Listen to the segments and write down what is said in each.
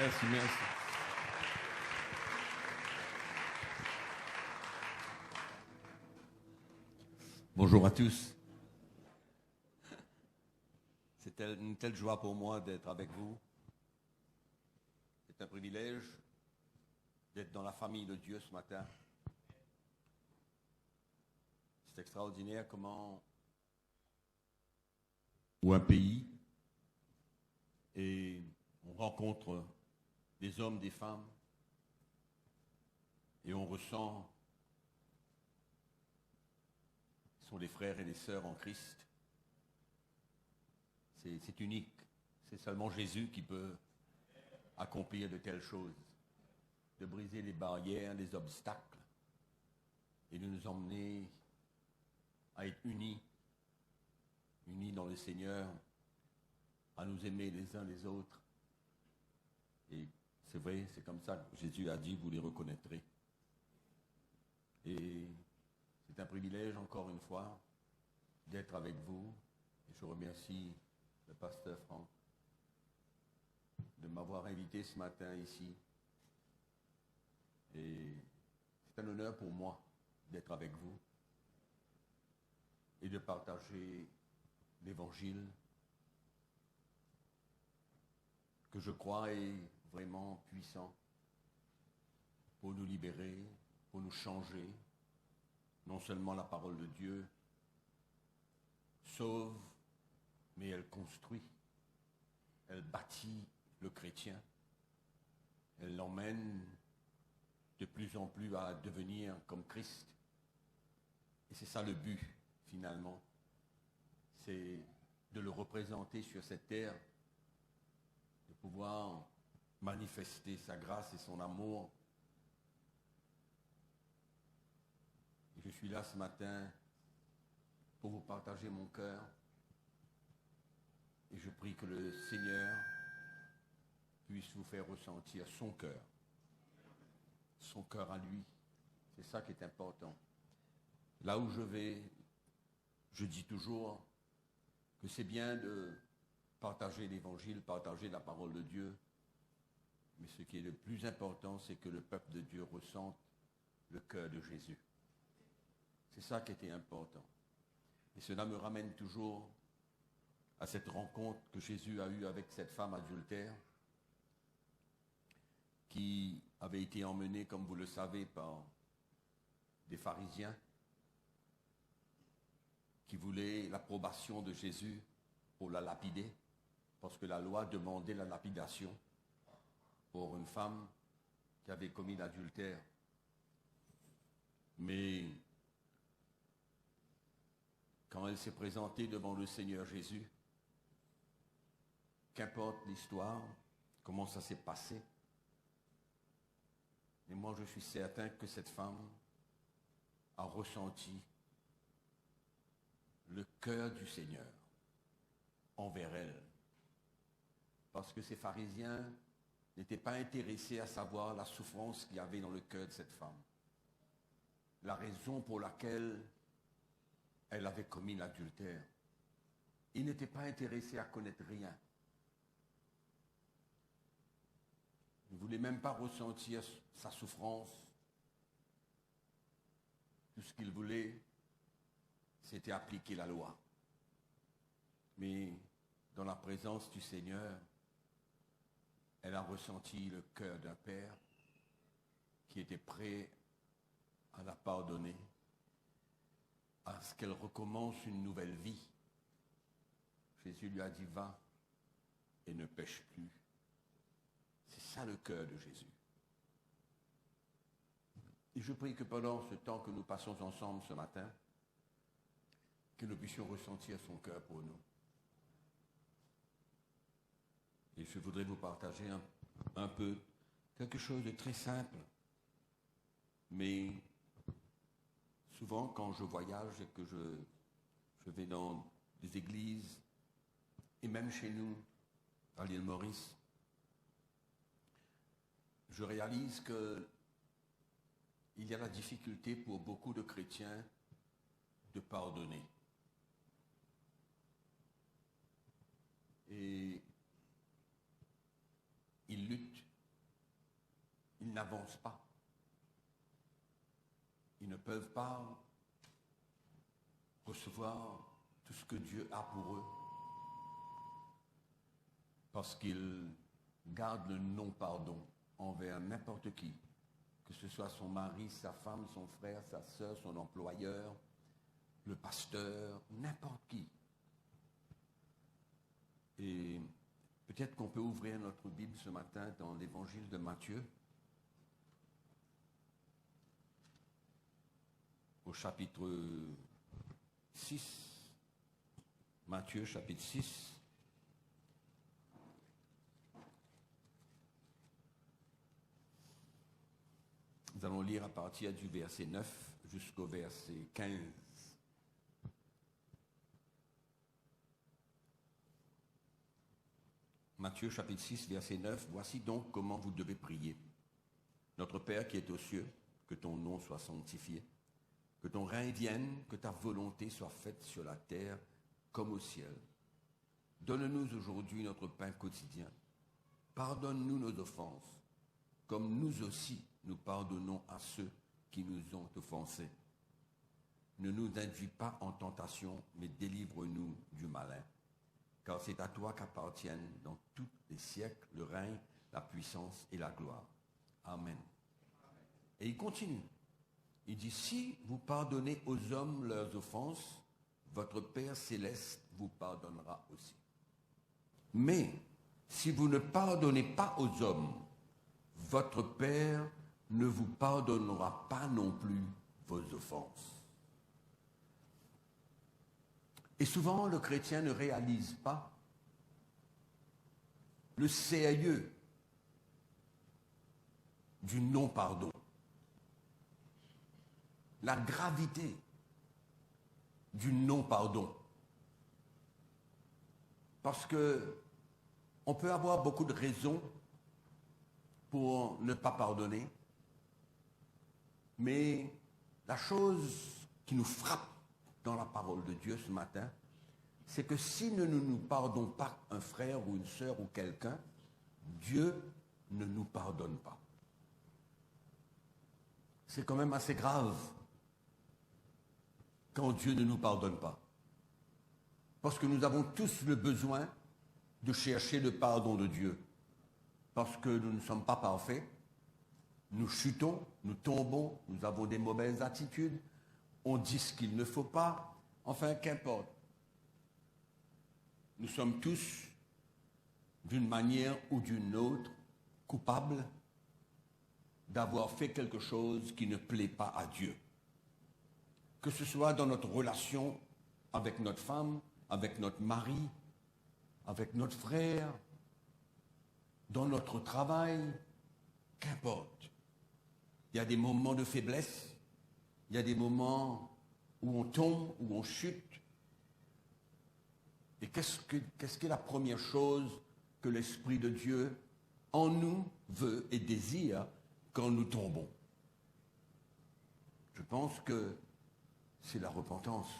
Merci, merci. Bonjour à tous. C'est une telle joie pour moi d'être avec vous. C'est un privilège d'être dans la famille de Dieu ce matin. C'est extraordinaire comment ou un pays et on rencontre des hommes, des femmes et on ressent qu'ils sont des frères et des sœurs en Christ. C'est unique. C'est seulement Jésus qui peut accomplir de telles choses, de briser les barrières, les obstacles et de nous emmener à être unis dans le Seigneur, à nous aimer les uns les autres. Et c'est vrai, c'est comme ça que Jésus a dit, vous les reconnaîtrez. Et c'est un privilège, encore une fois, d'être avec vous. Et je remercie le pasteur Franck de m'avoir invité ce matin ici. Et c'est un honneur pour moi d'être avec vous et de partager l'Évangile que je crois est vraiment puissant pour nous libérer, pour nous changer. Non seulement la parole de Dieu sauve, mais elle construit, elle bâtit le chrétien, elle l'emmène de plus en plus à devenir comme Christ. Et c'est ça le but, finalement, c'est de le représenter sur cette terre, de pouvoir manifester sa grâce et son amour. Et je suis là ce matin pour vous partager mon cœur. Et je prie que le Seigneur puisse vous faire ressentir son cœur à lui. C'est ça qui est important. Là où je vais, je dis toujours que c'est bien de partager l'Évangile, partager la parole de Dieu, mais ce qui est le plus important, c'est que le peuple de Dieu ressente le cœur de Jésus. C'est ça qui était important. Et cela me ramène toujours à cette rencontre que Jésus a eue avec cette femme adultère qui avait été emmenée, comme vous le savez, par des pharisiens qui voulaient l'approbation de Jésus pour la lapider, parce que la loi demandait la lapidation pour une femme qui avait commis l'adultère. Mais quand elle s'est présentée devant le Seigneur Jésus, qu'importe l'histoire, comment ça s'est passé, et moi je suis certain que cette femme a ressenti le cœur du Seigneur envers elle. Parce que ces pharisiens n'étaient pas intéressés à savoir la souffrance qu'il y avait dans le cœur de cette femme. La raison pour laquelle elle avait commis l'adultère. Ils n'étaient pas intéressés à connaître rien. Ils ne voulaient même pas ressentir sa souffrance. Tout ce qu'ils voulaient, c'était appliquer la loi. Mais dans la présence du Seigneur, elle a ressenti le cœur d'un père qui était prêt à la pardonner, à ce qu'elle recommence une nouvelle vie. Jésus lui a dit, va et ne pêche plus. C'est ça le cœur de Jésus. Et je prie que pendant ce temps que nous passons ensemble ce matin, que nous puissions ressentir son cœur pour nous. Et je voudrais vous partager un peu quelque chose de très simple. Mais souvent, quand je voyage et que je vais dans des églises, et même chez nous, à l'île Maurice, je réalise qu'il y a la difficulté pour beaucoup de chrétiens de pardonner. Et ils luttent n'avancent pas. Ils ne peuvent pas recevoir tout ce que Dieu a pour eux parce qu'ils gardent le non-pardon envers n'importe qui, que ce soit son mari, sa femme, son frère, sa sœur, son employeur, le pasteur, n'importe qui. Et peut-être qu'on peut ouvrir notre Bible ce matin dans l'évangile de Matthieu, au chapitre 6. Matthieu, chapitre 6. Nous allons lire à partir du verset 9 jusqu'au verset 15. Matthieu chapitre 6, verset 9. Voici donc comment vous devez prier. Notre Père qui est aux cieux, que ton nom soit sanctifié, que ton règne vienne, que ta volonté soit faite sur la terre comme au ciel. Donne-nous aujourd'hui notre pain quotidien. Pardonne-nous nos offenses, comme nous aussi nous pardonnons à ceux qui nous ont offensés. Ne nous induis pas en tentation, mais délivre-nous du malin. Car c'est à toi qu'appartiennent dans tous les siècles le règne, la puissance et la gloire. Amen. Et il continue. Il dit, si vous pardonnez aux hommes leurs offenses, votre Père céleste vous pardonnera aussi. Mais si vous ne pardonnez pas aux hommes, votre Père ne vous pardonnera pas non plus vos offenses. Et souvent, le chrétien ne réalise pas le sérieux du non-pardon, la gravité du non-pardon. Parce que on peut avoir beaucoup de raisons pour ne pas pardonner, mais la chose qui nous frappe dans la parole de Dieu ce matin, c'est que si nous ne nous pardonnons pas un frère ou une sœur ou quelqu'un, Dieu ne nous pardonne pas. C'est quand même assez grave quand Dieu ne nous pardonne pas. Parce que nous avons tous le besoin de chercher le pardon de Dieu. Parce que nous ne sommes pas parfaits, nous chutons, nous tombons, nous avons des mauvaises attitudes, on dit ce qu'il ne faut pas, enfin qu'importe. Nous sommes tous, d'une manière ou d'une autre, coupables d'avoir fait quelque chose qui ne plaît pas à Dieu. Que ce soit dans notre relation avec notre femme, avec notre mari, avec notre frère, dans notre travail, qu'importe. Il y a des moments de faiblesse, il y a des moments où on tombe, où on chute. Et qu'est-ce que la première chose que l'Esprit de Dieu en nous veut et désire quand nous tombons? Je pense que c'est la repentance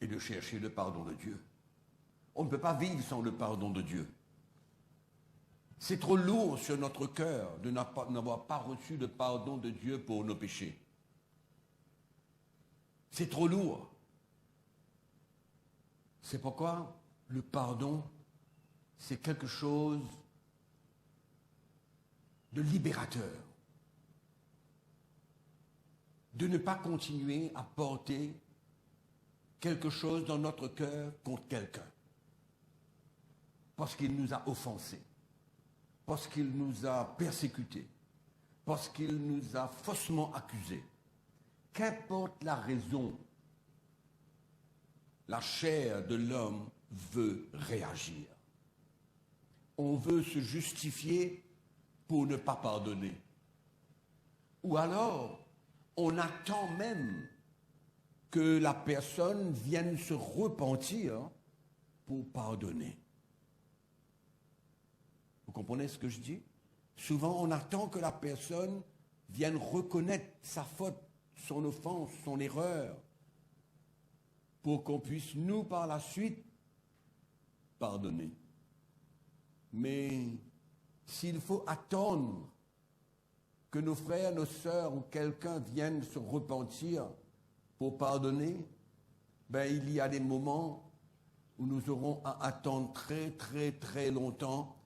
et de chercher le pardon de Dieu. On ne peut pas vivre sans le pardon de Dieu. C'est trop lourd sur notre cœur de n'avoir pas reçu le pardon de Dieu pour nos péchés. C'est trop lourd. C'est pourquoi le pardon, c'est quelque chose de libérateur. De ne pas continuer à porter quelque chose dans notre cœur contre quelqu'un. Parce qu'il nous a offensés. Parce qu'il nous a persécutés, parce qu'il nous a faussement accusés. Qu'importe la raison, la chair de l'homme veut réagir. On veut se justifier pour ne pas pardonner. Ou alors, on attend même que la personne vienne se repentir pour pardonner. Vous comprenez ce que je dis? Souvent, on attend que la personne vienne reconnaître sa faute, son offense, son erreur, pour qu'on puisse, nous, par la suite, pardonner. Mais s'il faut attendre que nos frères, nos sœurs ou quelqu'un vienne se repentir pour pardonner, ben, il y a des moments où nous aurons à attendre très, très, très longtemps,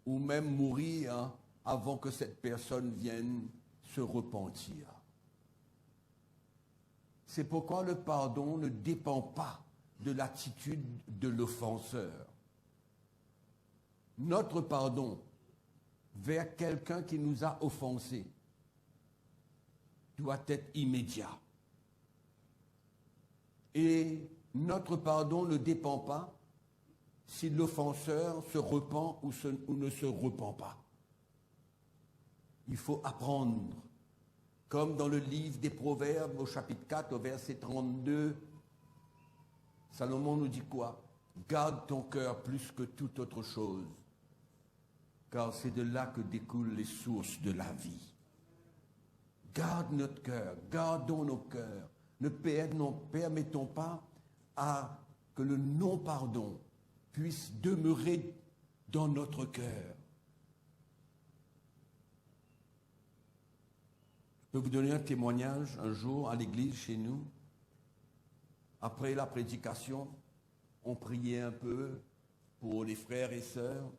ou même mourir avant que cette personne vienne se repentir. C'est pourquoi le pardon ne dépend pas de l'attitude de l'offenseur. Notre pardon vers quelqu'un qui nous a offensés doit être immédiat. Et notre pardon ne dépend pas si l'offenseur se repent ou ne se repent pas. Il faut apprendre, comme dans le livre des Proverbes au chapitre 4 au verset 32, Salomon nous dit quoi? Garde ton cœur plus que toute autre chose, car c'est de là que découlent les sources de la vie. Garde notre cœur, gardons nos cœurs. Ne permettons pas à que le non-pardon puisse demeurer dans notre cœur. Je peux vous donner un témoignage un jour à l'église chez nous. Après la prédication, on priait un peu pour les frères et sœurs.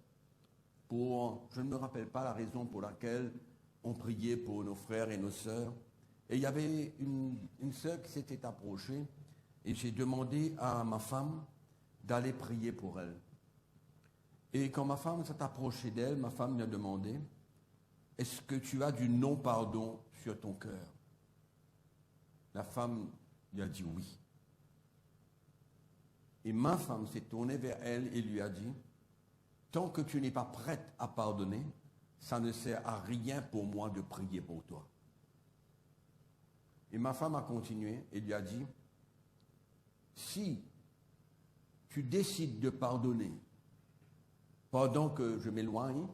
Je ne me rappelle pas la raison pour laquelle on priait pour nos frères et nos sœurs. Et il y avait une sœur qui s'était approchée et j'ai demandé à ma femme d'aller prier pour elle. Et quand ma femme s'est approchée d'elle, ma femme lui a demandé, est-ce que tu as du non-pardon sur ton cœur? La femme lui a dit oui. Et ma femme s'est tournée vers elle et lui a dit, tant que tu n'es pas prête à pardonner, ça ne sert à rien pour moi de prier pour toi. Et ma femme a continué et lui a dit, si tu décides de pardonner pendant que je m'éloigne,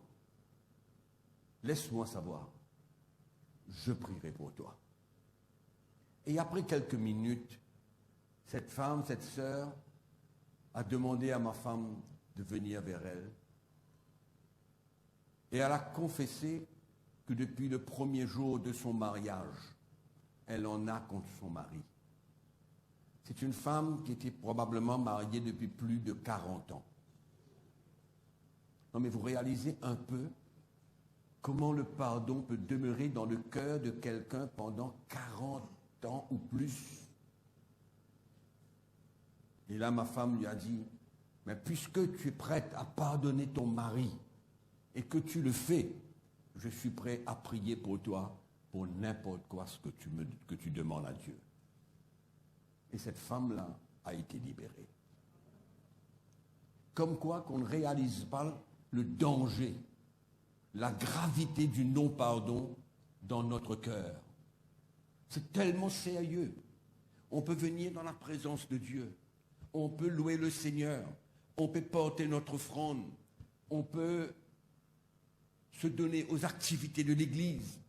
laisse-moi savoir, je prierai pour toi. Et après quelques minutes, cette femme, cette sœur, a demandé à ma femme de venir vers elle. Et elle a confessé que depuis le premier jour de son mariage, elle en a contre son mari. C'est une femme qui était probablement mariée depuis plus de 40 ans. Non, mais vous réalisez un peu comment le pardon peut demeurer dans le cœur de quelqu'un pendant 40 ans ou plus. Et là, ma femme lui a dit, mais puisque tu es prête à pardonner ton mari et que tu le fais, je suis prêt à prier pour toi pour n'importe quoi que tu demandes à Dieu. Et cette femme-là a été libérée. Comme quoi qu'on ne réalise pas le danger, la gravité du non-pardon dans notre cœur. C'est tellement sérieux. On peut venir dans la présence de Dieu. On peut louer le Seigneur. On peut porter notre offrande. On peut se donner aux activités de l'Église.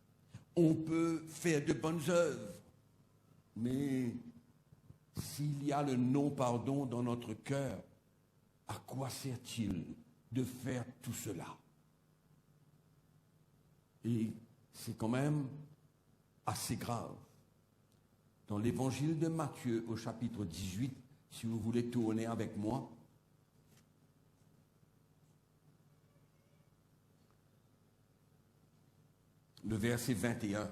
On peut faire de bonnes œuvres. Mais s'il y a le non-pardon dans notre cœur, à quoi sert-il de faire tout cela? Et c'est quand même assez grave. Dans l'évangile de Matthieu, au chapitre 18, si vous voulez tourner avec moi, le verset 21.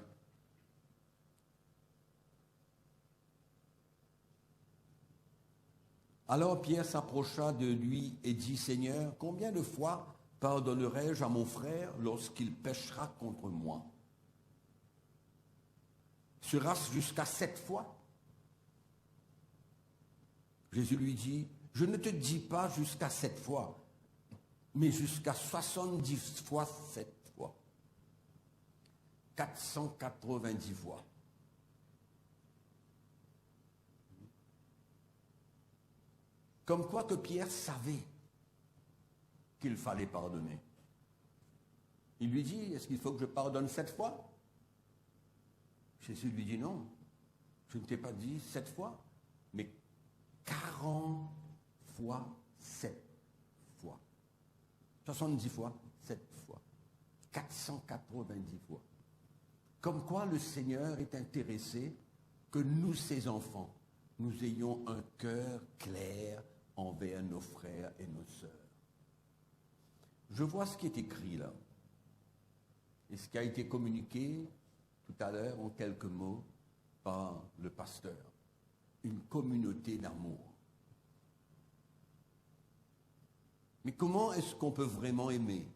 Alors Pierre s'approcha de lui et dit, Seigneur, combien de fois pardonnerai-je à mon frère lorsqu'il péchera contre moi? Sera-ce jusqu'à 7 fois? Jésus lui dit, je ne te dis pas jusqu'à 7 fois, mais jusqu'à 70 fois 7 fois. 490 fois. Comme quoi que Pierre savait qu'il fallait pardonner. Il lui dit, est-ce qu'il faut que je pardonne 7 fois? Jésus lui dit non, je ne t'ai pas dit 7 fois, mais 40 fois 7 fois. 70 fois 7 fois. 490 fois. Comme quoi le Seigneur est intéressé que nous, ses enfants, nous ayons un cœur clair envers nos frères et nos sœurs. Je vois ce qui est écrit là, et ce qui a été communiqué tout à l'heure en quelques mots par le pasteur. Une communauté d'amour. Mais comment est-ce qu'on peut vraiment aimer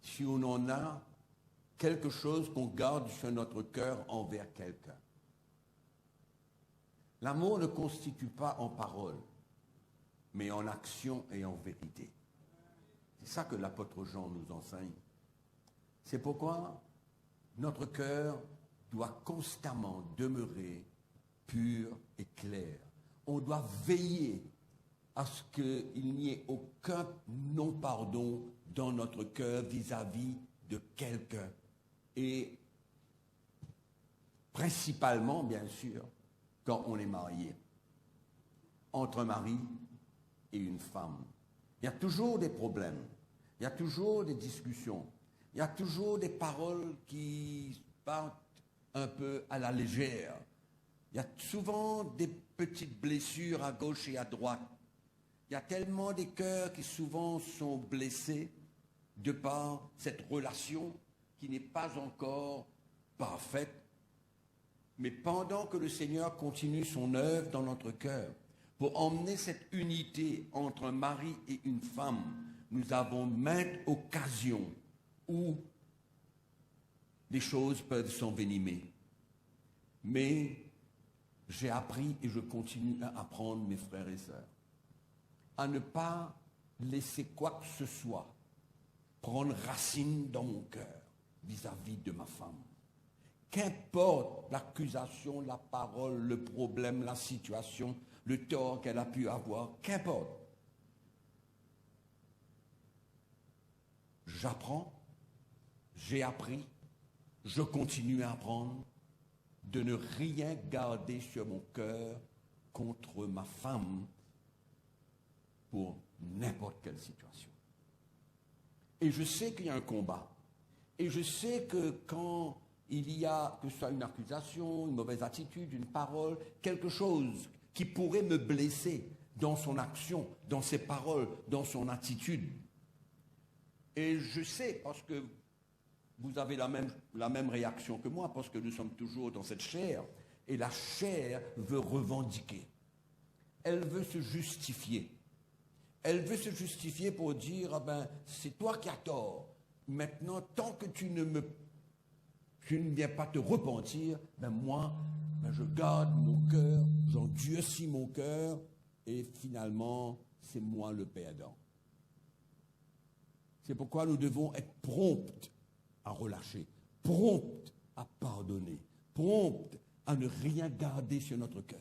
si on en a quelque chose qu'on garde sur notre cœur envers quelqu'un? L'amour ne constitue pas en parole, mais en action et en vérité. C'est ça que l'apôtre Jean nous enseigne. C'est pourquoi notre cœur doit constamment demeurer pur et clair. On doit veiller à ce qu'il n'y ait aucun non-pardon dans notre cœur vis-à-vis de quelqu'un. Et principalement, bien sûr, quand on est marié, entre un mari et une femme. Il y a toujours des problèmes, il y a toujours des discussions, il y a toujours des paroles qui partent un peu à la légère. Il y a souvent des petites blessures à gauche et à droite. Il y a tellement des cœurs qui souvent sont blessés de par cette relation qui n'est pas encore parfaite. Mais pendant que le Seigneur continue son œuvre dans notre cœur, pour emmener cette unité entre un mari et une femme, nous avons maintes occasions où les choses peuvent s'envenimer. Mais j'ai appris et je continue à apprendre, mes frères et sœurs, à ne pas laisser quoi que ce soit prendre racine dans mon cœur vis-à-vis de ma femme. Qu'importe l'accusation, la parole, le problème, la situation, le tort qu'elle a pu avoir, qu'importe. J'apprends, j'ai appris, je continue à apprendre de ne rien garder sur mon cœur contre ma femme pour n'importe quelle situation. Et je sais qu'il y a un combat. Et je sais que quand il y a, que ce soit une accusation, une mauvaise attitude, une parole, quelque chose qui pourrait me blesser dans son action, dans ses paroles, dans son attitude. Et je sais, parce que vous avez la même réaction que moi, parce que nous sommes toujours dans cette chair, et la chair veut revendiquer. Elle veut se justifier. Elle veut se justifier pour dire, ah ben, c'est toi qui as tort. Maintenant, tant que tu ne viens pas te repentir, ben moi, ben je garde mon cœur, j'endurcis mon cœur, et finalement, c'est moi le perdant. C'est pourquoi nous devons être prompts à relâcher, prompts à pardonner, prompts à ne rien garder sur notre cœur.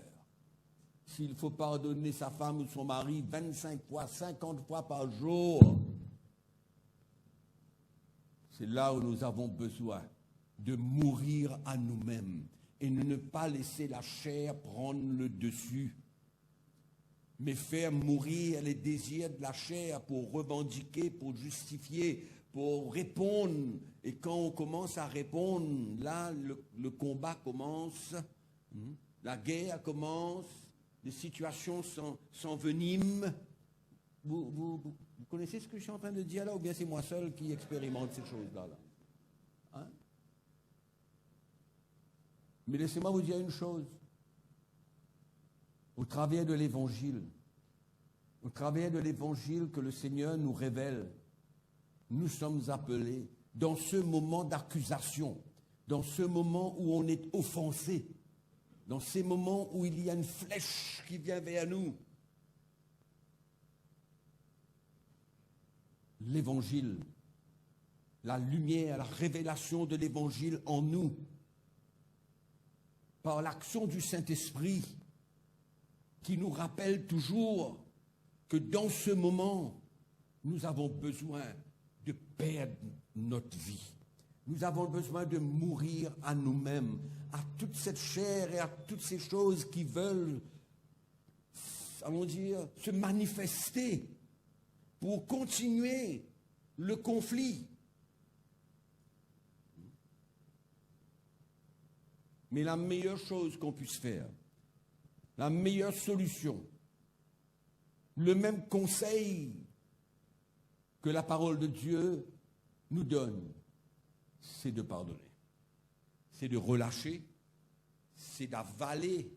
S'il faut pardonner sa femme ou son mari 25 fois, 50 fois par jour, c'est là où nous avons besoin de mourir à nous-mêmes et de ne pas laisser la chair prendre le dessus, mais faire mourir les désirs de la chair pour revendiquer, pour justifier, pour répondre. Et quand on commence à répondre, là, le combat commence, la guerre commence, les situations s'enveniment. Vous connaissez ce que je suis en train de dire là, ou bien c'est moi seul qui expérimente ces choses-là là? Hein? Mais laissez-moi vous dire une chose. Au travers de l'Évangile que le Seigneur nous révèle, nous sommes appelés, dans ce moment d'accusation, dans ce moment où on est offensé, dans ces moments où il y a une flèche qui vient vers nous, l'Évangile, la lumière, la révélation de l'Évangile en nous, par l'action du Saint-Esprit, qui nous rappelle toujours que dans ce moment, nous avons besoin de perdre notre vie. Nous avons besoin de mourir à nous-mêmes, à toute cette chair et à toutes ces choses qui veulent, allons dire, se manifester pour continuer le conflit. Mais la meilleure chose qu'on puisse faire, la meilleure solution, le même conseil que la parole de Dieu nous donne, c'est de pardonner. C'est de relâcher, c'est d'avaler,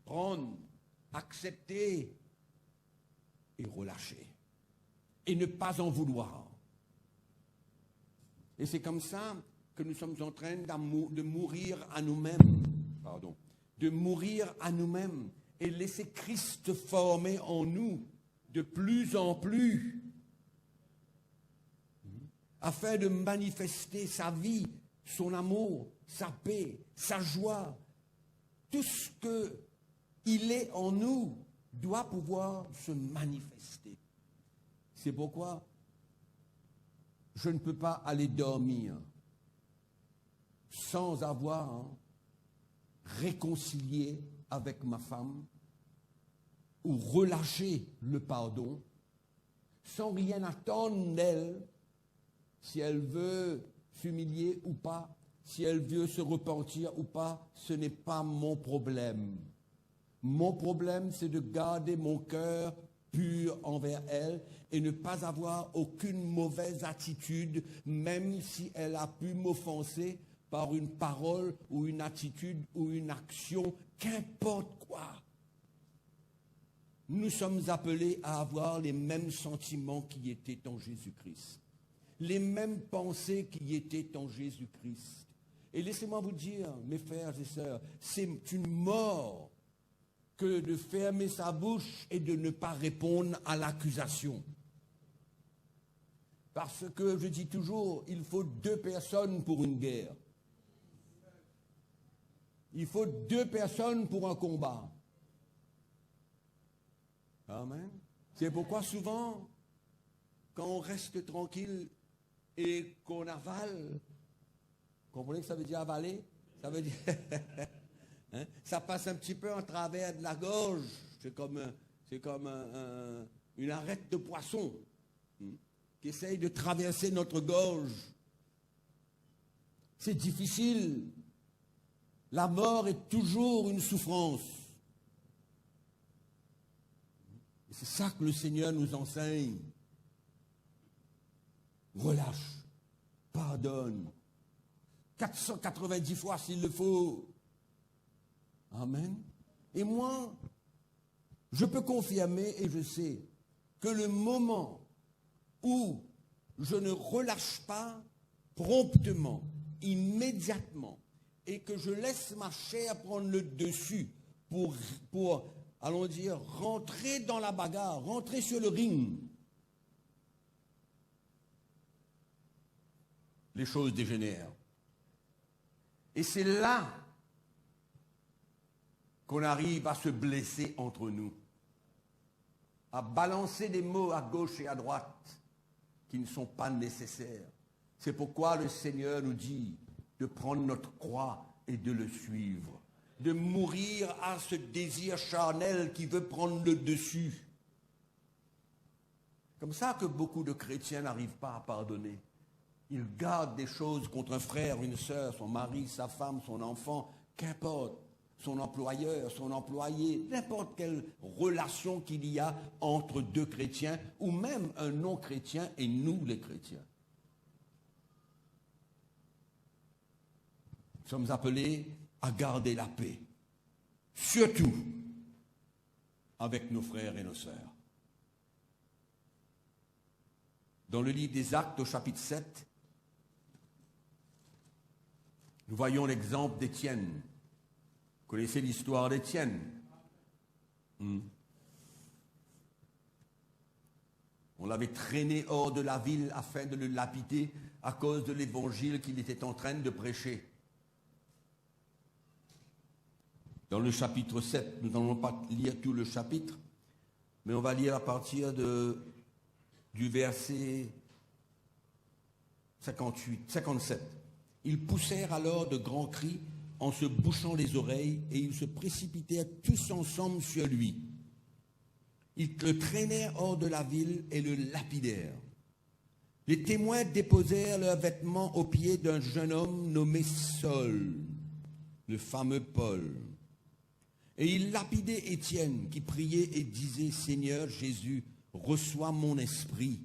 prendre, accepter et relâcher. Et ne pas en vouloir. Et c'est comme ça que nous sommes en train de mourir à nous-mêmes. Pardon. De mourir à nous-mêmes et laisser Christ former en nous de plus en plus afin de manifester sa vie, son amour, sa paix, sa joie. Tout ce qu'il est en nous doit pouvoir se manifester. C'est pourquoi je ne peux pas aller dormir sans avoir réconcilié avec ma femme ou relâché le pardon, sans rien attendre d'elle, si elle veut s'humilier ou pas, si elle veut se repentir ou pas, ce n'est pas mon problème. Mon problème, c'est de garder mon cœur pur envers elle et ne pas avoir aucune mauvaise attitude, même si elle a pu m'offenser par une parole ou une attitude ou une action, qu'importe quoi. Nous sommes appelés à avoir les mêmes sentiments qui étaient en Jésus-Christ, les mêmes pensées qui étaient en Jésus-Christ. Et laissez-moi vous dire, mes frères et sœurs, c'est une mort que de fermer sa bouche et de ne pas répondre à l'accusation. Parce que je dis toujours, il faut 2 personnes pour une guerre. Il faut 2 personnes pour un combat. Amen. C'est pourquoi souvent, quand on reste tranquille et qu'on avale, comprenez que ça veut dire avaler? Ça veut dire... Hein? Ça passe un petit peu en travers de la gorge. C'est comme une arête de poisson qui essaye de traverser notre gorge. C'est difficile. La mort est toujours une souffrance. Et c'est ça que le Seigneur nous enseigne. Relâche, pardonne. 490 fois s'il le faut. Amen. Et moi, je peux confirmer et je sais que le moment où je ne relâche pas promptement, immédiatement, et que je laisse ma chair prendre le dessus pour allons dire, rentrer dans la bagarre, rentrer sur le ring, les choses dégénèrent. Et c'est là qu'on arrive à se blesser entre nous, à balancer des mots à gauche et à droite qui ne sont pas nécessaires. C'est pourquoi le Seigneur nous dit de prendre notre croix et de le suivre, de mourir à ce désir charnel qui veut prendre le dessus. Comme ça que beaucoup de chrétiens n'arrivent pas à pardonner. Ils gardent des choses contre un frère, une sœur, son mari, sa femme, son enfant, qu'importe. Son employeur, son employé, n'importe quelle relation qu'il y a entre 2 chrétiens ou même un non-chrétien et nous les chrétiens. Nous sommes appelés à garder la paix, surtout avec nos frères et nos sœurs. Dans le livre des Actes au chapitre 7, nous voyons l'exemple d'Étienne. Vous connaissez l'histoire d'Étienne? On l'avait traîné hors de la ville afin de le lapider à cause de l'évangile qu'il était en train de prêcher. Dans le chapitre 7, nous n'allons pas lire tout le chapitre, mais on va lire à partir du verset 57. Ils poussèrent alors de grands cris en se bouchant les oreilles, et ils se précipitèrent tous ensemble sur lui. Ils le traînèrent hors de la ville et le lapidèrent. Les témoins déposèrent leurs vêtements aux pieds d'un jeune homme nommé Saul, le fameux Paul. Et ils lapidaient Étienne, qui priait et disait, « Seigneur Jésus, reçois mon esprit. »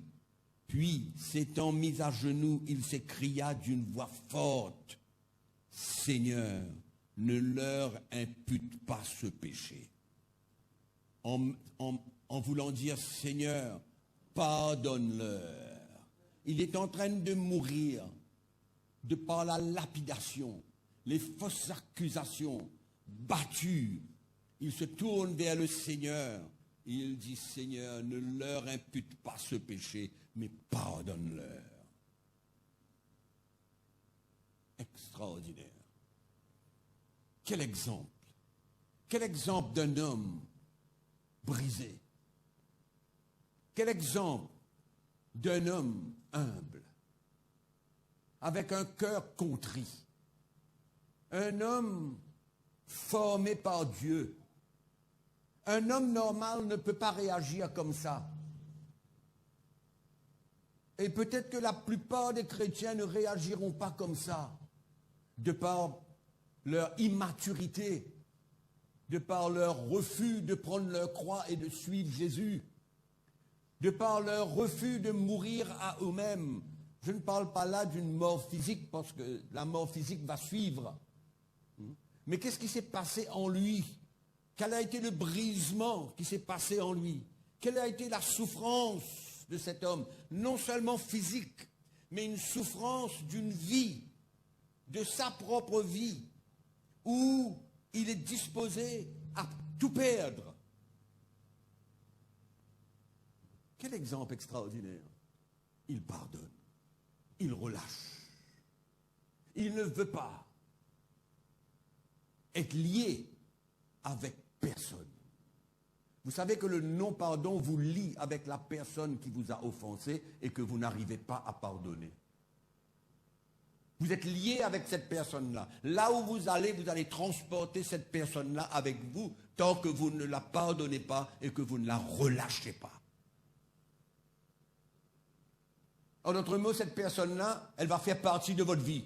Puis, s'étant mis à genoux, il s'écria d'une voix forte, « Seigneur, ne leur impute pas ce péché. » En voulant dire, « Seigneur, pardonne-leur. » Il est en train de mourir de par la lapidation, les fausses accusations, battu. Il se tourne vers le Seigneur. Il dit, Seigneur, ne leur impute pas ce péché, mais pardonne-leur. Extraordinaire. Quel exemple. Quel exemple d'un homme brisé. Quel exemple d'un homme humble, avec un cœur contrit. Un homme formé par Dieu. Un homme normal ne peut pas réagir comme ça. Et peut-être que la plupart des chrétiens ne réagiront pas comme ça, de par leur immaturité, de par leur refus de prendre leur croix et de suivre Jésus, de par leur refus de mourir à eux-mêmes. Je ne parle pas là d'une mort physique, parce que la mort physique va suivre. Mais qu'est-ce qui s'est passé en lui? Quel a été le brisement qui s'est passé en lui? Quelle a été la souffrance de cet homme? Non seulement physique, mais une souffrance d'une vie, de sa propre vie, où il est disposé à tout perdre. Quel exemple extraordinaire. Il pardonne, il relâche. Il ne veut pas être lié avec personne. Vous savez que le non-pardon vous lie avec la personne qui vous a offensé et que vous n'arrivez pas à pardonner. Vous êtes lié avec cette personne-là. Là où vous allez transporter cette personne-là avec vous tant que vous ne la pardonnez pas et que vous ne la relâchez pas. En d'autres mots, cette personne-là, elle va faire partie de votre vie.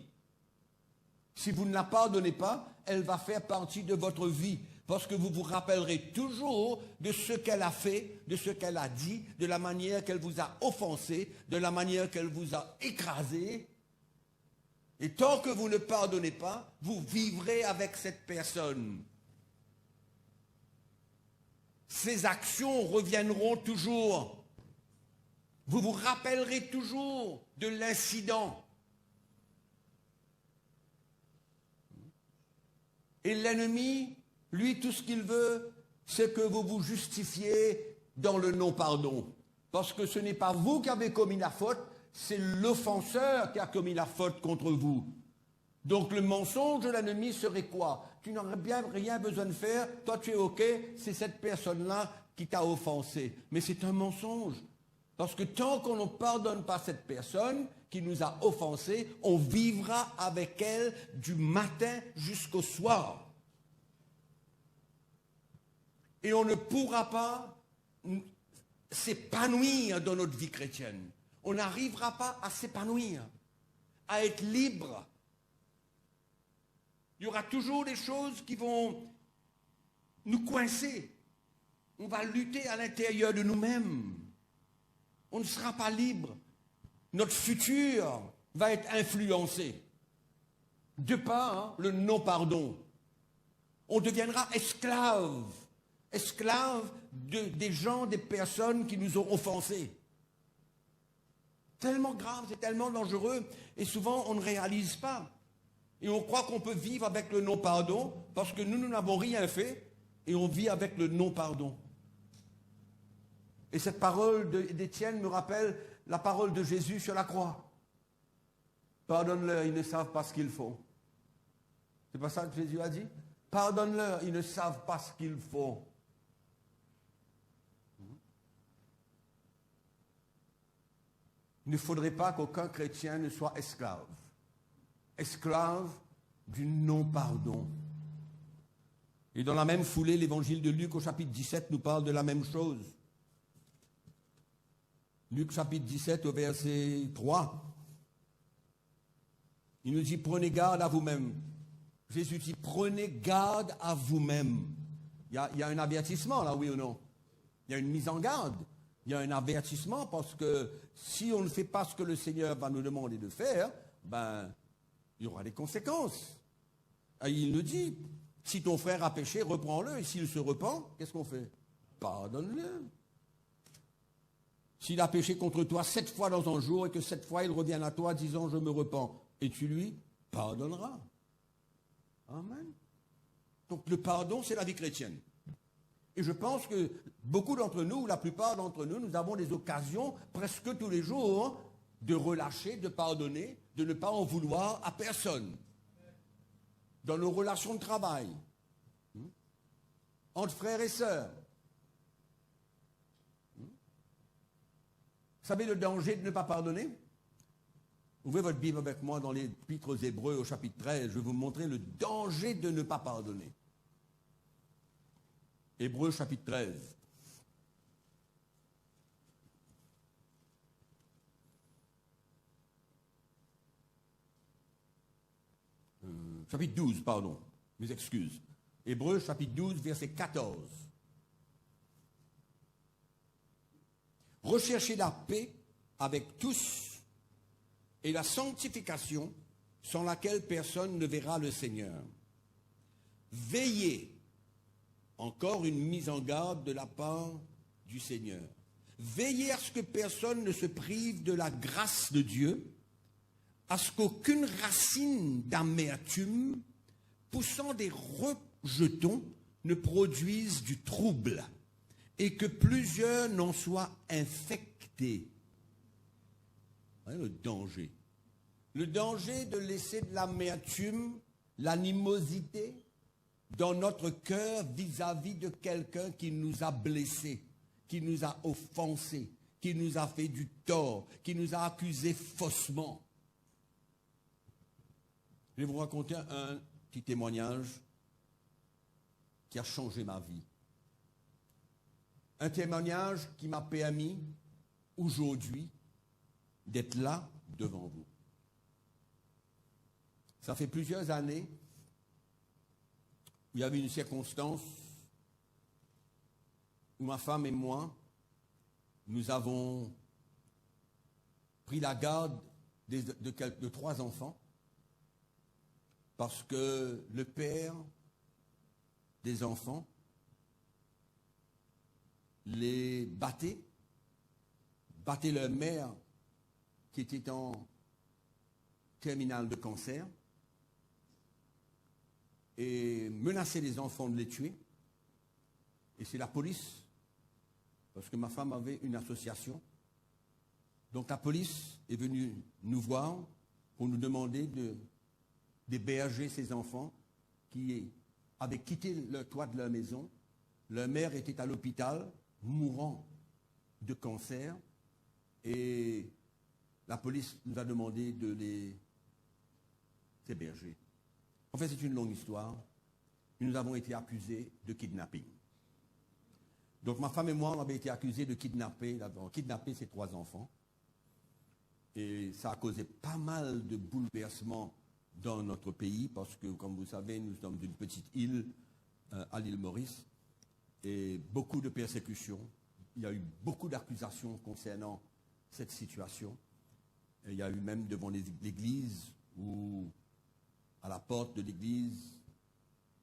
Si vous ne la pardonnez pas, elle va faire partie de votre vie. Parce que vous vous rappellerez toujours de ce qu'elle a fait, de ce qu'elle a dit, de la manière qu'elle vous a offensé, de la manière qu'elle vous a écrasé. Et tant que vous ne pardonnez pas, vous vivrez avec cette personne. Ces actions reviendront toujours. Vous vous rappellerez toujours de l'incident. Et l'ennemi, lui, tout ce qu'il veut, c'est que vous vous justifiez dans le non-pardon. Parce que ce n'est pas vous qui avez commis la faute, c'est l'offenseur qui a commis la faute contre vous. Donc le mensonge de l'ennemi serait quoi? Tu n'aurais bien rien besoin de faire, toi tu es OK, c'est cette personne-là qui t'a offensé. Mais c'est un mensonge. Parce que tant qu'on ne pardonne pas cette personne qui nous a offensés, on vivra avec elle du matin jusqu'au soir. Et on ne pourra pas s'épanouir dans notre vie chrétienne. On n'arrivera pas à s'épanouir, à être libre. Il y aura toujours des choses qui vont nous coincer. On va lutter à l'intérieur de nous-mêmes. On ne sera pas libre. Notre futur va être influencé de par le non-pardon. On deviendra esclave des gens, des personnes qui nous ont offensés. Tellement grave, c'est tellement dangereux, et souvent on ne réalise pas. Et on croit qu'on peut vivre avec le non-pardon, parce que nous n'avons rien fait, et on vit avec le non-pardon. Et cette parole d'Étienne me rappelle la parole de Jésus sur la croix. Pardonne-leur, ils ne savent pas ce qu'ils font. C'est pas ça que Jésus a dit? Pardonne-leur, ils ne savent pas ce qu'ils font. Il ne faudrait pas qu'aucun chrétien ne soit esclave. Esclave du non-pardon. Et dans la même foulée, l'évangile de Luc au chapitre 17 nous parle de la même chose. Luc chapitre 17 au verset 3. Il nous dit, prenez garde à vous-même. Jésus dit, prenez garde à vous-même. Il y a un avertissement là, oui ou non? Il y a une mise en garde. Il y a un avertissement parce que si on ne fait pas ce que le Seigneur va nous demander de faire, ben, il y aura des conséquences. Et il nous dit, si ton frère a péché, reprends-le. Et s'il se repent, qu'est-ce qu'on fait? Pardonne-le. S'il a péché contre toi 7 fois dans un jour et que 7 fois il revient à toi disant, je me repens, et tu lui pardonneras. Amen. Donc le pardon, c'est la vie chrétienne. Et je pense que beaucoup d'entre nous, la plupart d'entre nous, nous avons des occasions presque tous les jours de relâcher, de pardonner, de ne pas en vouloir à personne. Dans nos relations de travail, entre frères et sœurs. Vous savez le danger de ne pas pardonner? Ouvrez votre Bible avec moi dans l'Épître aux Hébreux au chapitre 13. Je vais vous montrer le danger de ne pas pardonner. Hébreux chapitre 13. Chapitre 12, pardon. Mes excuses. Hébreux chapitre 12, verset 14. Recherchez la paix avec tous et la sanctification sans laquelle personne ne verra le Seigneur. Veillez, encore une mise en garde de la part du Seigneur. Veillez à ce que personne ne se prive de la grâce de Dieu, à ce qu'aucune racine d'amertume poussant des rejetons ne produise du trouble et que plusieurs n'en soient infectés. Voyez le danger. Le danger de laisser de l'amertume, l'animosité dans notre cœur vis-à-vis de quelqu'un qui nous a blessés, qui nous a offensés, qui nous a fait du tort, qui nous a accusés faussement. Je vais vous raconter un petit témoignage qui a changé ma vie. Un témoignage qui m'a permis aujourd'hui d'être là devant vous. Ça fait plusieurs années où il y avait une circonstance où ma femme et moi, nous avons pris la garde de 3 enfants parce que le père des enfants les battait leur mère qui était en terminale de cancer et menaçait les enfants de les tuer. Et c'est la police, parce que ma femme avait une association. Donc la police est venue nous voir pour nous demander d'héberger ces enfants qui avaient quitté le toit de leur maison. Leur mère était à l'hôpital, mourant de cancer, et la police nous a demandé de les héberger. En fait, c'est une longue histoire. Nous avons été accusés de kidnapping. Donc ma femme et moi, on avait été accusés de kidnapper ces 3 enfants. Et ça a causé pas mal de bouleversements dans notre pays, parce que, comme vous savez, nous sommes d'une petite île, à l'île Maurice, et beaucoup de persécutions. Il y a eu beaucoup d'accusations concernant cette situation. Et il y a eu même devant l'église, où à la porte de l'église,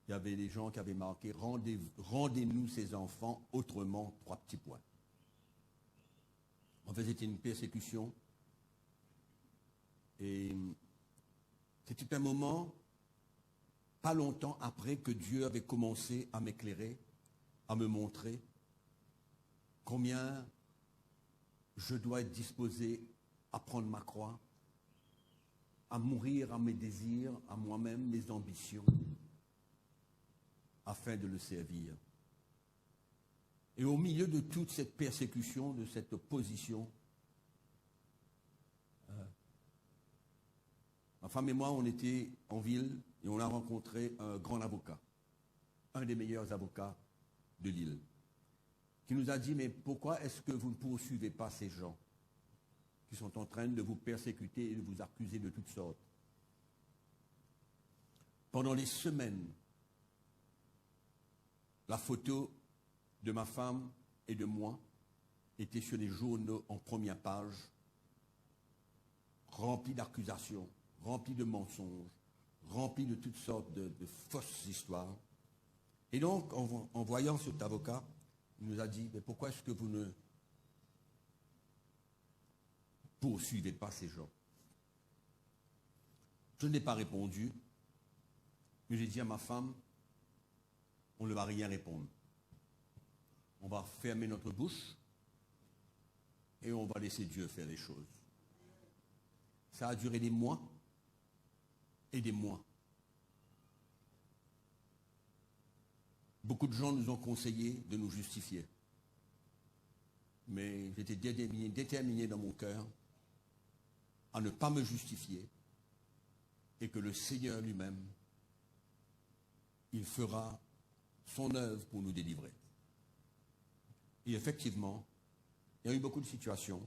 il y avait des gens qui avaient marqué « Rendez-nous ces enfants, autrement, 3 petits points ». En fait, c'était une persécution. Et c'était un moment, pas longtemps après, que Dieu avait commencé à m'éclairer, à me montrer combien je dois être disposé à prendre ma croix, à mourir à mes désirs, à moi-même, mes ambitions, afin de le servir. Et au milieu de toute cette persécution, de cette opposition, ma femme et moi, on était en ville et on a rencontré un grand avocat, un des meilleurs avocats de l'île, qui nous a dit « Mais pourquoi est-ce que vous ne poursuivez pas ces gens? qui sont en train de vous persécuter et de vous accuser de toutes sortes. Pendant les semaines, la photo de ma femme et de moi était sur les journaux en première page, remplie d'accusations, remplie de mensonges, remplie de toutes sortes de fausses histoires. Et donc, en voyant cet avocat, il nous a dit, mais pourquoi est-ce que vous ne poursuivez pas ces gens? Je n'ai pas répondu, mais j'ai dit à ma femme, on ne va rien répondre. On va fermer notre bouche et on va laisser Dieu faire les choses. Ça a duré des mois et des mois. Beaucoup de gens nous ont conseillé de nous justifier. Mais j'étais déterminé dans mon cœur à ne pas me justifier et que le Seigneur lui-même, il fera son œuvre pour nous délivrer. Et effectivement, il y a eu beaucoup de situations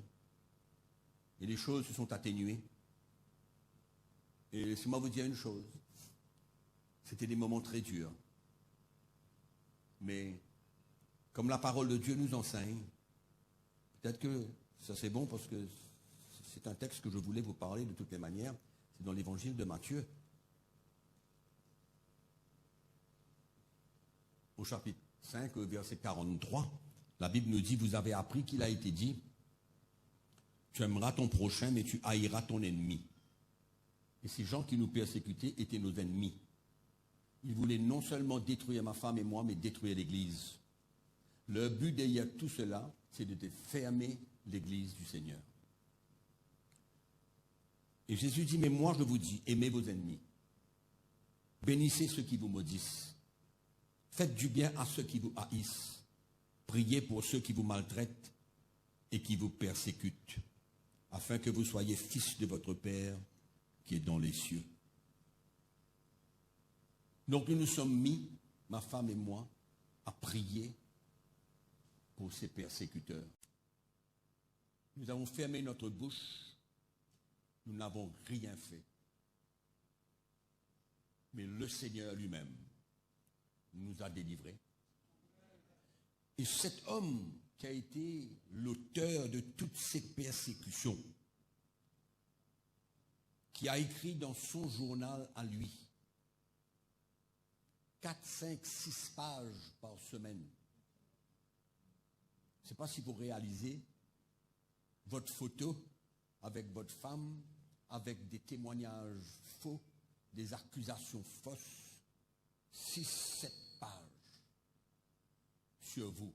et les choses se sont atténuées. Et laissez-moi vous dire une chose, c'était des moments très durs. Mais comme la parole de Dieu nous enseigne, peut-être que ça c'est bon parce que c'est un texte que je voulais vous parler de toutes les manières, c'est dans l'évangile de Matthieu. Au chapitre 5, verset 43, la Bible nous dit, vous avez appris qu'il a été dit, tu aimeras ton prochain, mais tu haïras ton ennemi. Et ces gens qui nous persécutaient étaient nos ennemis. Ils voulaient non seulement détruire ma femme et moi, mais détruire l'Église. Le but derrière tout cela, c'est de fermer l'Église du Seigneur. Et Jésus dit, mais moi je vous dis, aimez vos ennemis. Bénissez ceux qui vous maudissent. Faites du bien à ceux qui vous haïssent. Priez pour ceux qui vous maltraitent et qui vous persécutent, afin que vous soyez fils de votre Père qui est dans les cieux. Donc nous nous sommes mis, ma femme et moi, à prier pour ces persécuteurs. Nous avons fermé notre bouche, nous n'avons rien fait. Mais le Seigneur lui-même nous a délivrés. Et cet homme qui a été l'auteur de toutes ces persécutions, qui a écrit dans son journal à lui, 4, 5, 6 pages par semaine. Je ne sais pas si vous réalisez votre photo avec votre femme, avec des témoignages faux, des accusations fausses, 6, 7 pages sur vous.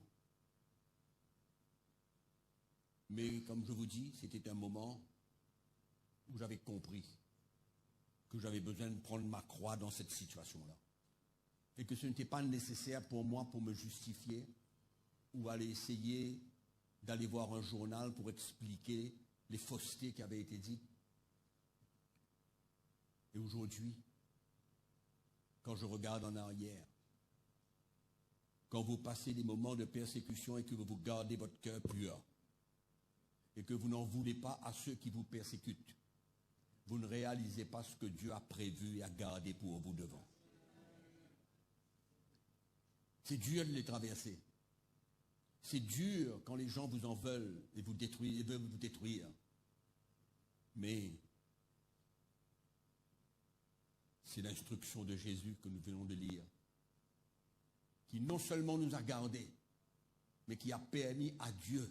Mais comme je vous dis, c'était un moment où j'avais compris que j'avais besoin de prendre ma croix dans cette situation-là. Et que ce n'était pas nécessaire pour moi pour me justifier ou aller essayer d'aller voir un journal pour expliquer les faussetés qui avaient été dites. Et aujourd'hui, quand je regarde en arrière, quand vous passez des moments de persécution et que vous gardez votre cœur pur, et que vous n'en voulez pas à ceux qui vous persécutent, vous ne réalisez pas ce que Dieu a prévu et a gardé pour vous devant. C'est dur de les traverser. C'est dur quand les gens vous en veulent et vous détruisent, et veulent vous détruire. Mais c'est l'instruction de Jésus que nous venons de lire, qui non seulement nous a gardés, mais qui a permis à Dieu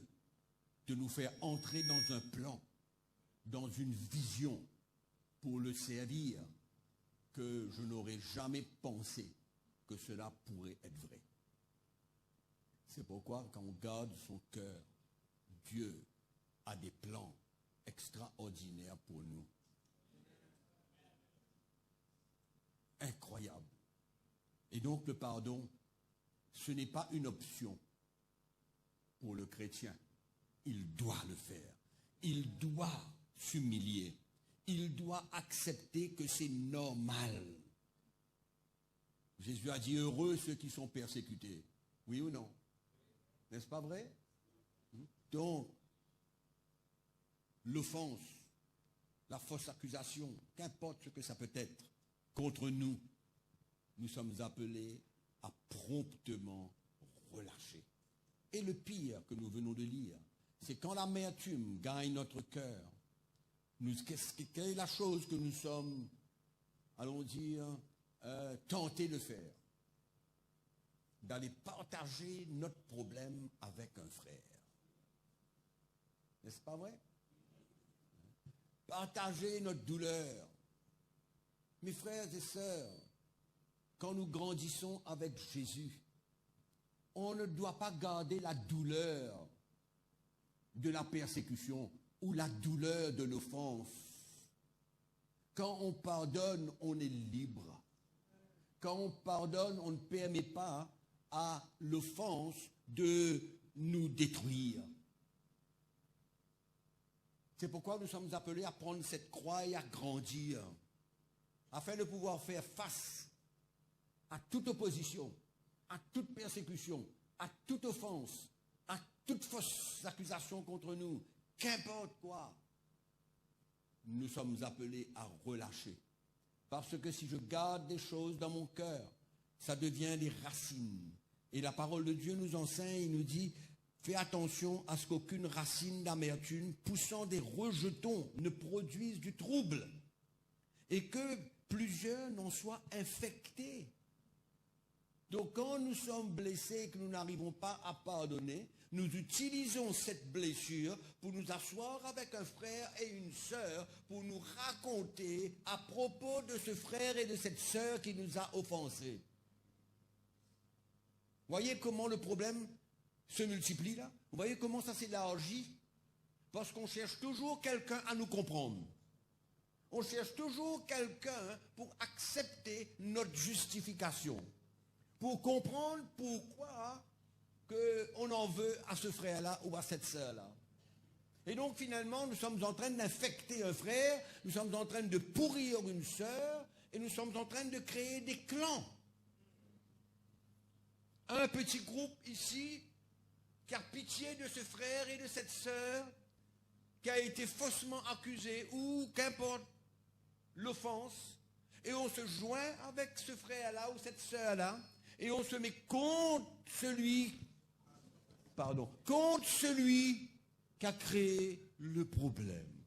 de nous faire entrer dans un plan, dans une vision pour le servir, que je n'aurais jamais pensé que cela pourrait être vrai. C'est pourquoi quand on garde son cœur, Dieu a des plans extraordinaires pour nous. Incroyable. Et donc le pardon, ce n'est pas une option pour le chrétien. Il doit le faire. Il doit s'humilier. Il doit accepter que c'est normal. Jésus a dit, heureux ceux qui sont persécutés. Oui ou non? N'est-ce pas vrai? Donc, l'offense, la fausse accusation, qu'importe ce que ça peut être, contre nous, nous sommes appelés à promptement relâcher. Et le pire que nous venons de lire, c'est quand l'amertume gagne notre cœur, quelle est la chose que nous sommes, allons dire, tentés de faire? D'aller partager notre problème avec un frère. N'est-ce pas vrai? Partager notre douleur. Mes frères et sœurs, quand nous grandissons avec Jésus, on ne doit pas garder la douleur de la persécution ou la douleur de l'offense. Quand on pardonne, on est libre. Quand on pardonne, on ne permet pas à l'offense de nous détruire. C'est pourquoi nous sommes appelés à prendre cette croix et à grandir, afin de pouvoir faire face à toute opposition, à toute persécution, à toute offense, à toute fausse accusation contre nous, qu'importe quoi. Nous sommes appelés à relâcher. Parce que si je garde des choses dans mon cœur, ça devient des racines. Et la parole de Dieu nous enseigne, il nous dit, fais attention à ce qu'aucune racine d'amertume poussant des rejetons ne produise du trouble. Et que plusieurs n'en soient infectés. Donc quand nous sommes blessés et que nous n'arrivons pas à pardonner, nous utilisons cette blessure pour nous asseoir avec un frère et une sœur pour nous raconter à propos de ce frère et de cette sœur qui nous a offensés. Voyez comment le problème se multiplie là? Vous voyez comment ça s'élargit? Parce qu'on cherche toujours quelqu'un à nous comprendre. On cherche toujours quelqu'un pour accepter notre justification. Pour comprendre pourquoi on en veut à ce frère-là ou à cette sœur-là. Et donc finalement, nous sommes en train d'infecter un frère, nous sommes en train de pourrir une sœur, et nous sommes en train de créer des clans. Un petit groupe ici qui a pitié de ce frère et de cette sœur qui a été faussement accusé ou qu'importe l'offense, et on se joint avec ce frère-là ou cette sœur-là, et on se met contre celui qui a créé le problème.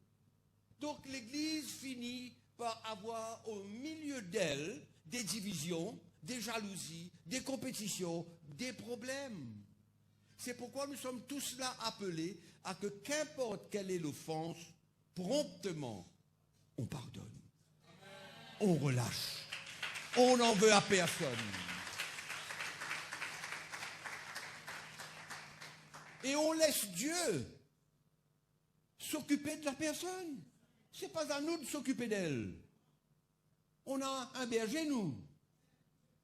Donc l'Église finit par avoir au milieu d'elle des divisions, des jalousies, des compétitions, des problèmes. C'est pourquoi nous sommes tous là appelés à que qu'importe quelle est l'offense, promptement, on pardonne. On relâche. On n'en veut à personne. Et on laisse Dieu s'occuper de la personne. Ce n'est pas à nous de s'occuper d'elle. On a un berger, nous.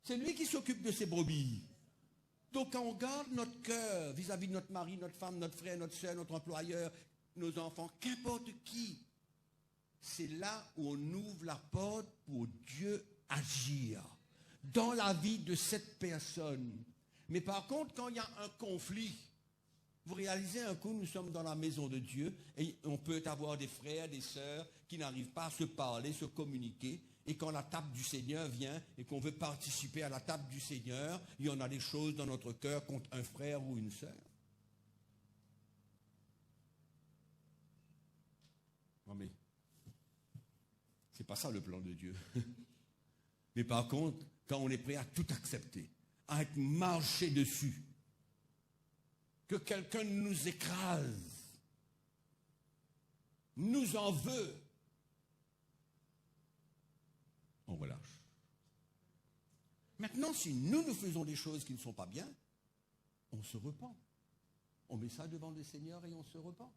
C'est lui qui s'occupe de ses brebis. Donc quand on garde notre cœur vis-à-vis de notre mari, notre femme, notre frère, notre soeur, notre employeur, nos enfants, qu'importe qui, c'est là où on ouvre la porte pour Dieu agir dans la vie de cette personne. Mais par contre, quand il y a un conflit, vous réalisez un coup, nous sommes dans la maison de Dieu et on peut avoir des frères, des sœurs qui n'arrivent pas à se parler, se communiquer. Et quand la table du Seigneur vient et qu'on veut participer à la table du Seigneur, il y en a des choses dans notre cœur contre un frère ou une sœur. Non mais, c'est pas ça le plan de Dieu. Mais par contre, quand on est prêt à tout accepter, à être marché dessus, que quelqu'un nous écrase, nous en veut, on relâche. Maintenant, si nous faisons des choses qui ne sont pas bien, on se repent. On met ça devant le Seigneur et on se repent.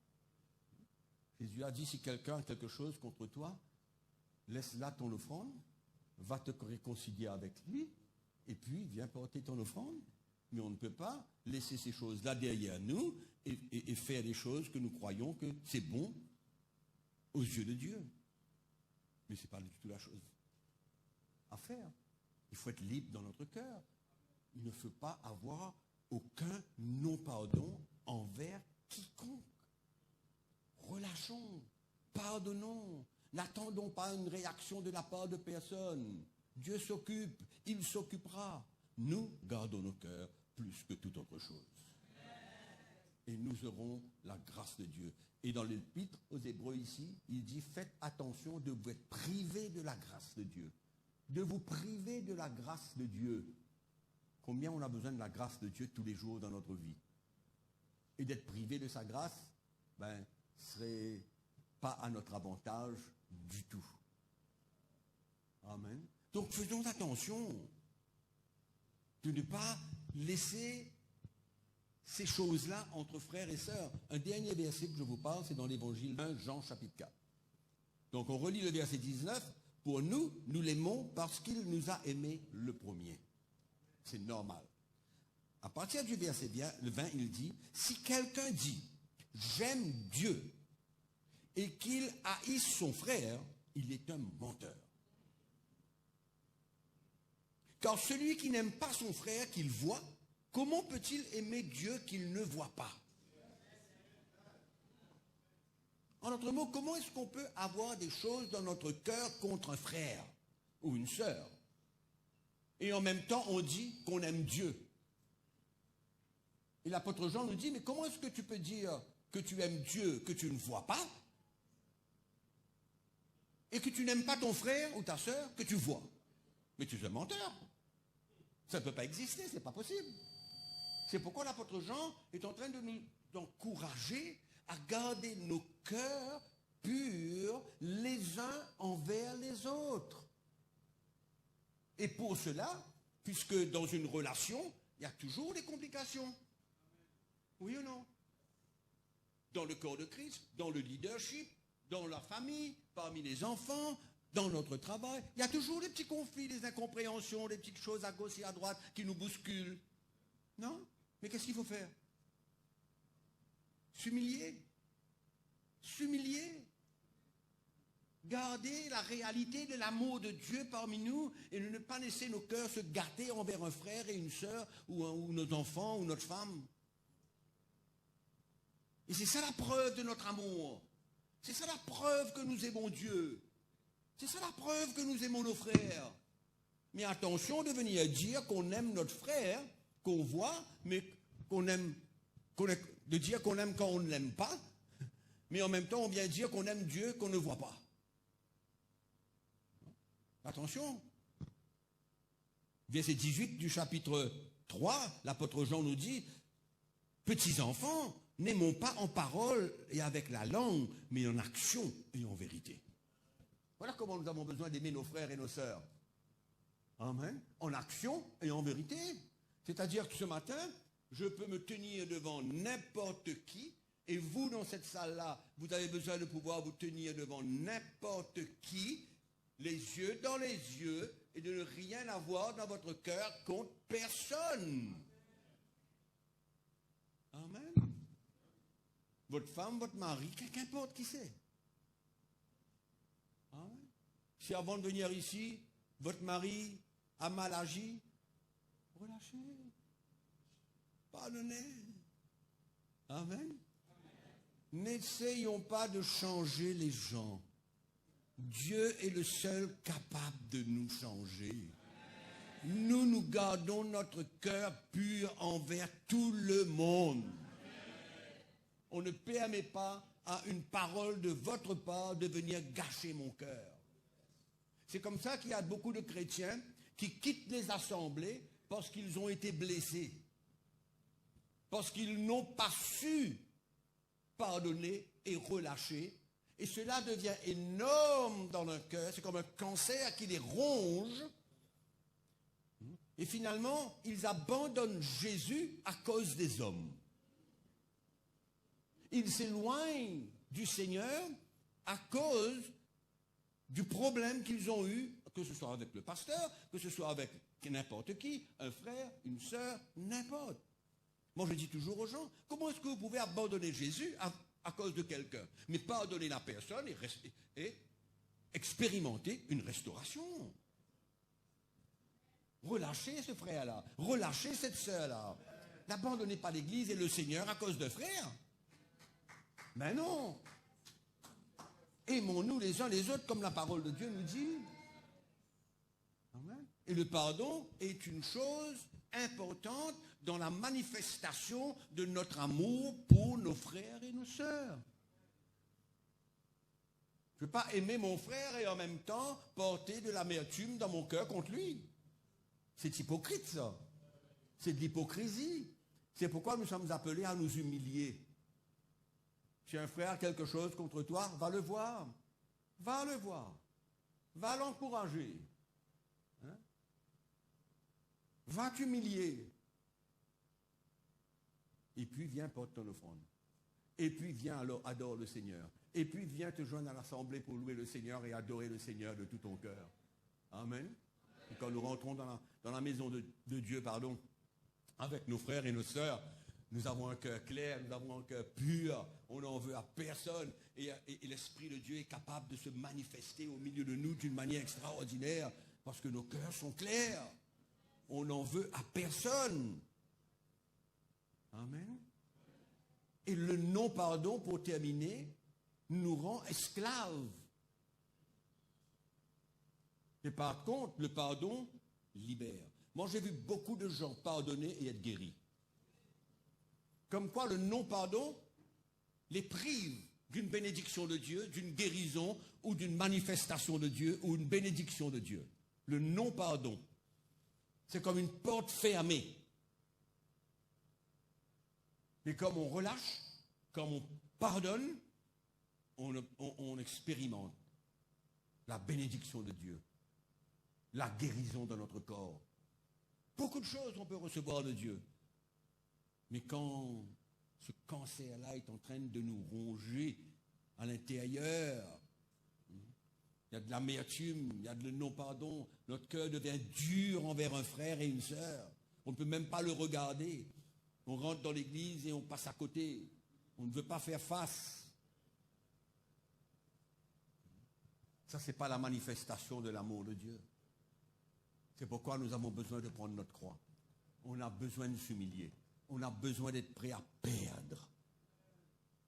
Jésus a dit, si quelqu'un a quelque chose contre toi, laisse là ton offrande, va te réconcilier avec lui, et puis viens porter ton offrande. Mais on ne peut pas laisser ces choses-là derrière nous et faire des choses que nous croyons que c'est bon aux yeux de Dieu. Mais ce n'est pas du tout la chose à faire. Il faut être libre dans notre cœur. Il ne faut pas avoir aucun non-pardon envers quiconque. relâchons, pardonnons, n'attendons pas une réaction de la part de personne. Dieu s'occupe, il s'occupera. Nous gardons nos cœurs plus que toute autre chose. Et nous aurons la grâce de Dieu. Et dans l'épître aux Hébreux ici, il dit, faites attention de vous être privés de la grâce de Dieu. De vous priver de la grâce de Dieu. Combien on a besoin de la grâce de Dieu tous les jours dans notre vie. Et d'être privé de sa grâce, serait pas à notre avantage du tout. Amen. Donc faisons attention de ne pas laisser ces choses-là entre frères et sœurs. Un dernier verset que je vous parle, c'est dans l'évangile 1, Jean chapitre 4. Donc on relit le verset 19. Pour nous, nous l'aimons parce qu'il nous a aimés le premier. C'est normal. À partir du verset 20, il dit, si quelqu'un dit, j'aime Dieu, et qu'il haïsse son frère, il est un menteur. Car celui qui n'aime pas son frère qu'il voit, comment peut-il aimer Dieu qu'il ne voit pas? En d'autres mots, comment est-ce qu'on peut avoir des choses dans notre cœur contre un frère ou une sœur? Et en même temps, on dit qu'on aime Dieu. Et l'apôtre Jean nous dit, mais comment est-ce que tu peux dire que tu aimes Dieu que tu ne vois pas et que tu n'aimes pas ton frère ou ta sœur que tu vois? Mais tu es un menteur. Ça ne peut pas exister, ce n'est pas possible. C'est pourquoi l'apôtre Jean est en train de nous encourager à garder nos cœurs purs les uns envers les autres. Et pour cela, puisque dans une relation, il y a toujours des complications. Oui ou non? Dans le corps de Christ, dans le leadership, dans la famille, parmi les enfants, dans notre travail, il y a toujours des petits conflits, des incompréhensions, des petites choses à gauche et à droite qui nous bousculent. Non? Mais qu'est-ce qu'il faut faire? S'humilier. S'humilier. Garder la réalité de l'amour de Dieu parmi nous et ne pas laisser nos cœurs se gâter envers un frère et une sœur ou nos enfants ou notre femme. Et c'est ça la preuve de notre amour. C'est ça la preuve que nous aimons Dieu. C'est ça la preuve que nous aimons nos frères. Mais attention de venir dire qu'on aime notre frère, qu'on voit, mais de dire qu'on aime quand on ne l'aime pas, mais en même temps on vient dire qu'on aime Dieu qu'on ne voit pas. Attention. Verset 18 du chapitre 3, l'apôtre Jean nous dit, petits enfants, n'aimons pas en parole et avec la langue, mais en action et en vérité. Voilà comment nous avons besoin d'aimer nos frères et nos sœurs. Amen. En action et en vérité. C'est-à-dire que ce matin, je peux me tenir devant n'importe qui, et vous, dans cette salle-là, vous avez besoin de pouvoir vous tenir devant n'importe qui, les yeux dans les yeux, et de ne rien avoir dans votre cœur contre personne. Amen. Votre femme, votre mari, qu'importe qui c'est. Amen. Si avant de venir ici, votre mari a mal agi, relâchez. Pardonnez. Amen. N'essayons pas de changer les gens. Dieu est le seul capable de nous changer. Nous gardons notre cœur pur envers tout le monde. On ne permet pas à une parole de votre part de venir gâcher mon cœur. C'est comme ça qu'il y a beaucoup de chrétiens qui quittent les assemblées parce qu'ils ont été blessés. Parce qu'ils n'ont pas su pardonner et relâcher. Et cela devient énorme dans leur cœur. C'est comme un cancer qui les ronge. Et finalement, ils abandonnent Jésus à cause des hommes. Ils s'éloignent du Seigneur à cause du problème qu'ils ont eu, que ce soit avec le pasteur, que ce soit avec n'importe qui, un frère, une sœur, n'importe. Moi, je dis toujours aux gens, comment est-ce que vous pouvez abandonner Jésus à cause de quelqu'un, mais pardonner la personne et expérimenter une restauration? Relâchez ce frère-là, relâchez cette sœur-là. N'abandonnez pas l'Église et le Seigneur à cause de frères. Mais non, Aimons-nous les uns les autres comme la parole de Dieu nous dit. Amen. Et le pardon est une chose importante dans la manifestation de notre amour pour nos frères et nos sœurs. Je ne peux pas aimer mon frère et en même temps porter de l'amertume dans mon cœur contre lui. C'est hypocrite, ça. C'est de l'hypocrisie. C'est pourquoi nous sommes appelés à nous humilier. Si un frère a quelque chose contre toi, va le voir. Va le voir. Va l'encourager. Hein? Va t'humilier. Et puis viens porter ton offrande. Et puis viens alors adore le Seigneur. Et puis viens te joindre à l'assemblée pour louer le Seigneur et adorer le Seigneur de tout ton cœur. Amen. Et quand nous rentrons dans la maison de Dieu, avec nos frères et nos sœurs, nous avons un cœur clair, nous avons un cœur pur, on n'en veut à personne. Et l'Esprit de Dieu est capable de se manifester au milieu de nous d'une manière extraordinaire parce que nos cœurs sont clairs. On n'en veut à personne. Amen. Et le non-pardon, pour terminer, nous rend esclaves. Et par contre, le pardon libère. Moi, j'ai vu beaucoup de gens pardonner et être guéris. Comme quoi le non-pardon les prive d'une bénédiction de Dieu, d'une guérison ou d'une manifestation de Dieu ou une bénédiction de Dieu. Le non-pardon, c'est comme une porte fermée. Mais comme on relâche, comme on pardonne, on expérimente la bénédiction de Dieu, la guérison de notre corps. Beaucoup de choses on peut recevoir de Dieu. Mais quand ce cancer-là est en train de nous ronger à l'intérieur, il y a de l'amertume, il y a de non-pardon, notre cœur devient dur envers un frère et une sœur. On ne peut même pas le regarder. On rentre dans l'église et on passe à côté. On ne veut pas faire face. Ça, ce n'est pas la manifestation de l'amour de Dieu. C'est pourquoi nous avons besoin de prendre notre croix. On a besoin de s'humilier. On a besoin d'être prêt à perdre.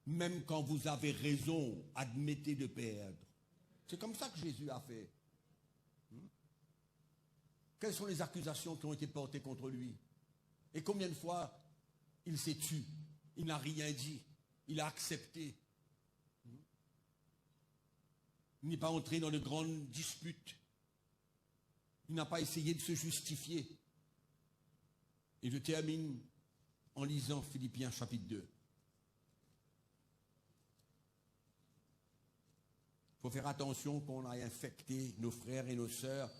Même quand vous avez raison, admettez de perdre. C'est comme ça que Jésus a fait. Quelles sont les accusations qui ont été portées contre lui? Et combien de fois il s'est tu? Il n'a rien dit. Il a accepté. Il n'est pas entré dans de grandes disputes. Il n'a pas essayé de se justifier. Et je termine en lisant Philippiens chapitre 2. Il faut faire attention qu'on aille infecter nos frères et nos sœurs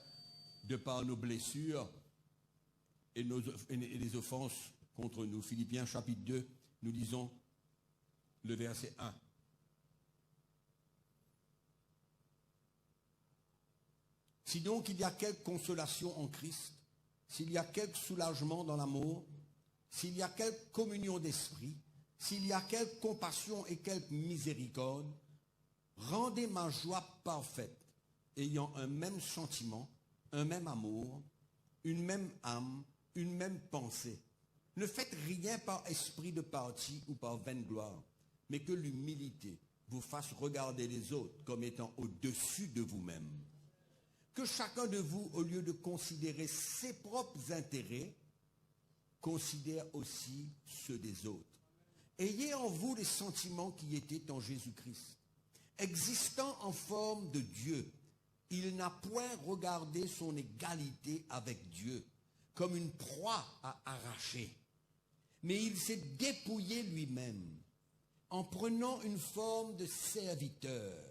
de par nos blessures et les offenses contre nous. Philippiens chapitre 2, nous lisons le verset 1. Si donc il y a quelque consolation en Christ, s'il y a quelque soulagement dans l'amour, s'il y a quelque communion d'esprit, s'il y a quelque compassion et quelque miséricorde, rendez ma joie parfaite, ayant un même sentiment, un même amour, une même âme, une même pensée. Ne faites rien par esprit de parti ou par vaine gloire, mais que l'humilité vous fasse regarder les autres comme étant au-dessus de vous-même. Que chacun de vous, au lieu de considérer ses propres intérêts, considère aussi ceux des autres. Ayez en vous les sentiments qui étaient en Jésus-Christ. Existant en forme de Dieu, il n'a point regardé son égalité avec Dieu comme une proie à arracher, mais il s'est dépouillé lui-même en prenant une forme de serviteur,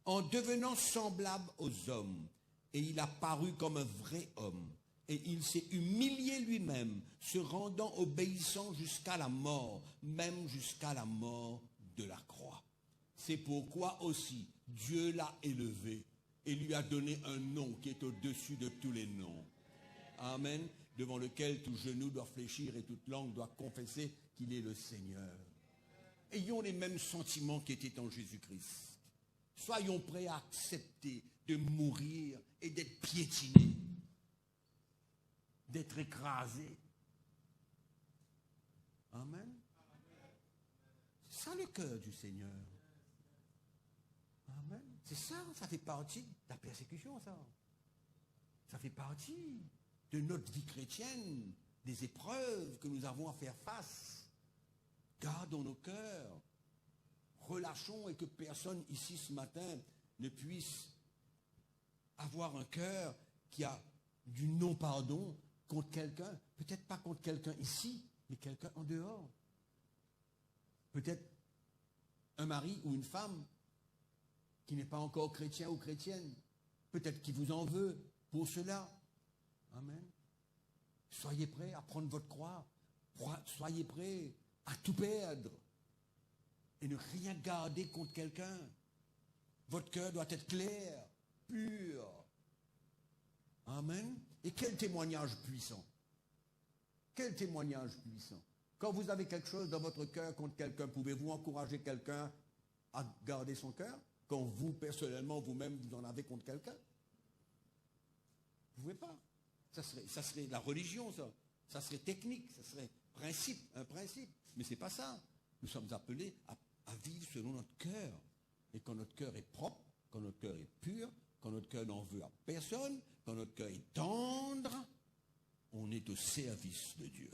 en devenant semblable aux hommes, et il a paru comme un vrai homme. Et il s'est humilié lui-même, se rendant obéissant jusqu'à la mort, même jusqu'à la mort de la croix. C'est pourquoi aussi Dieu l'a élevé et lui a donné un nom qui est au-dessus de tous les noms. Amen. Devant lequel tout genou doit fléchir et toute langue doit confesser qu'il est le Seigneur. Ayons les mêmes sentiments qui étaient en Jésus-Christ. Soyons prêts à accepter de mourir et d'être piétinés, d'être écrasés. Amen. C'est ça le cœur du Seigneur. Amen. C'est ça fait partie de la persécution, ça. Ça fait partie de notre vie chrétienne, des épreuves que nous avons à faire face. Gardons nos cœurs. Relâchons et que personne ici ce matin ne puisse avoir un cœur qui a du non-pardon contre quelqu'un. Peut-être pas contre quelqu'un ici, mais quelqu'un en dehors. Peut-être un mari ou une femme qui n'est pas encore chrétien ou chrétienne. Peut-être qu'il vous en veut pour cela. Amen. Soyez prêts à prendre votre croix. Soyez prêts à tout perdre. Et ne rien garder contre quelqu'un. Votre cœur doit être clair, pur. Amen. Et quel témoignage puissant. Quel témoignage puissant. Quand vous avez quelque chose dans votre cœur contre quelqu'un, pouvez-vous encourager quelqu'un à garder son cœur? Quand vous, personnellement, vous-même, vous en avez contre quelqu'un? Vous ne pouvez pas. Ça serait la religion, ça. Ça serait technique, ça serait un principe. Mais ce n'est pas ça. Nous sommes appelés à vivre selon notre cœur. Et quand notre cœur est propre, quand notre cœur est pur, quand notre cœur n'en veut à personne, quand notre cœur est tendre, on est au service de Dieu.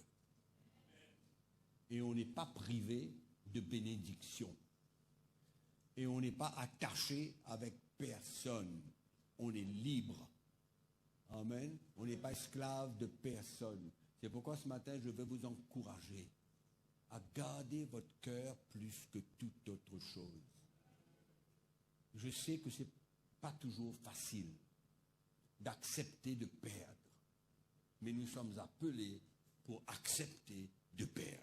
Et on n'est pas privé de bénédiction. Et on n'est pas attaché avec personne. On est libre. Amen. On n'est pas esclave de personne. C'est pourquoi ce matin, je veux vous encourager à garder votre cœur plus que toute autre chose. Je sais que ce n'est pas toujours facile d'accepter de perdre. Mais nous sommes appelés pour accepter de perdre.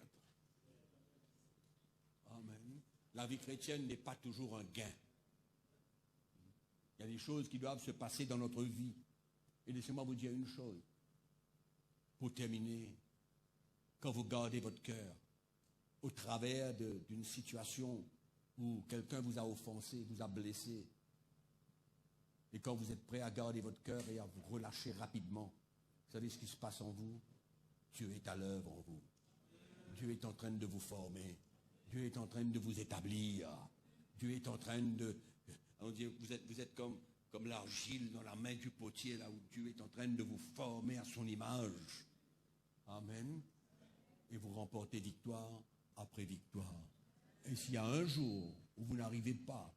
Amen. La vie chrétienne n'est pas toujours un gain. Il y a des choses qui doivent se passer dans notre vie. Et laissez-moi vous dire une chose. Pour terminer, quand vous gardez votre cœur au travers d'une situation où quelqu'un vous a offensé, vous a blessé, et quand vous êtes prêt à garder votre cœur et à vous relâcher rapidement, vous savez ce qui se passe en vous? Dieu est à l'œuvre en vous. Dieu est en train de vous former. Dieu est en train de vous établir. Dieu est en train de... On dit, vous êtes comme l'argile dans la main du potier, là où Dieu est en train de vous former à son image. Amen. Et vous remportez victoire après victoire. Et s'il y a un jour où vous n'arrivez pas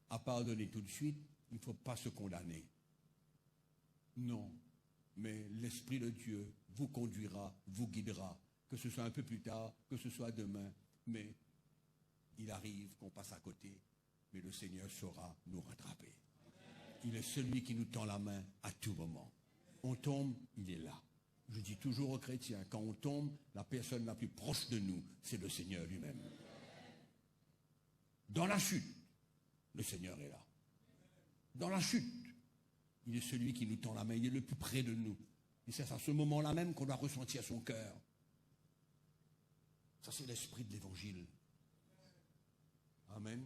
à pardonner tout de suite, il ne faut pas se condamner. Non. Mais l'Esprit de Dieu vous conduira, vous guidera, que ce soit un peu plus tard, que ce soit demain. Mais il arrive qu'on passe à côté, mais le Seigneur saura nous rattraper. Il est celui qui nous tend la main à tout moment. On tombe, il est là. Je dis toujours aux chrétiens, quand on tombe, la personne la plus proche de nous, c'est le Seigneur lui-même. Dans la chute, le Seigneur est là. Dans la chute, il est celui qui nous tend la main, il est le plus près de nous. Et c'est à ce moment-là même qu'on doit ressentir son cœur. Ça, c'est l'esprit de l'Évangile. Amen.